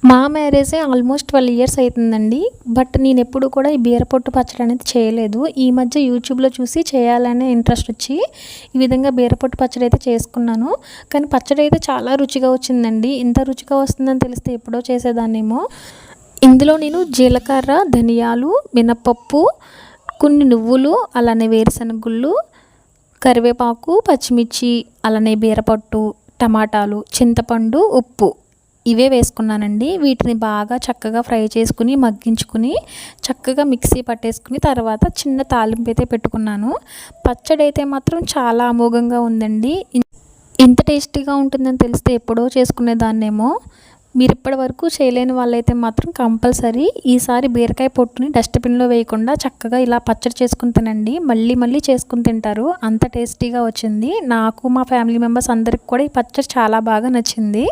మా మ్యారేజే almost 12 years అవుతుందండి. బట్ నేనెప్పుడు కూడా ఈ బీరపొట్టు పచ్చడి అనేది చేయలేదు. ఈ మధ్య యూట్యూబ్‌లో చూసి చేయాలనే ఇంట్రెస్ట్ వచ్చి ఈ విధంగా బీరపొట్టు పచ్చడి అయితే చేసుకున్నాను. కానీ పచ్చడి అయితే చాలా రుచిగా వచ్చిందండి. ఇంత రుచిగా వస్తుందని తెలిస్తే ఎప్పుడో చేసేదాన్నేమో. ఇందులో నేను జీలకర్ర, ధనియాలు, మినపప్పు, కొన్ని నువ్వులు, అలానే వేరుశనగ గుళ్ళు, కరివేపాకు, పచ్చిమిర్చి, అలానే బీరపొట్టు, టమాటాలు, చింతపండు, ఉప్పు ఇవే వేసుకున్నానండి. వీటిని బాగా చక్కగా ఫ్రై చేసుకుని, మగ్గించుకుని, చక్కగా మిక్సీ పట్టేసుకుని తర్వాత చిన్న తాలింపు అయితే పెట్టుకున్నాను. పచ్చడి అయితే మాత్రం చాలా అమోఘంగా ఉందండి. ఇంత టేస్టీగా ఉంటుందని తెలిస్తే ఎప్పుడో చేసుకునేదాన్నేమో. మీరు ఇప్పటి వరకు చేయలేని వాళ్ళైతే మాత్రం కంపల్సరీ ఈసారి బీరకాయ పొట్టుని డస్ట్‌బిన్‌లో వేయకుండా చక్కగా ఇలా పచ్చడి చేసుకొని తినండి. మళ్ళీ మళ్ళీ చేసుకొని తింటారు. అంత టేస్టీగా వచ్చింది. నాకు మా ఫ్యామిలీ మెంబర్స్ అందరికి కూడా ఈ పచ్చడి చాలా బాగా నచ్చింది.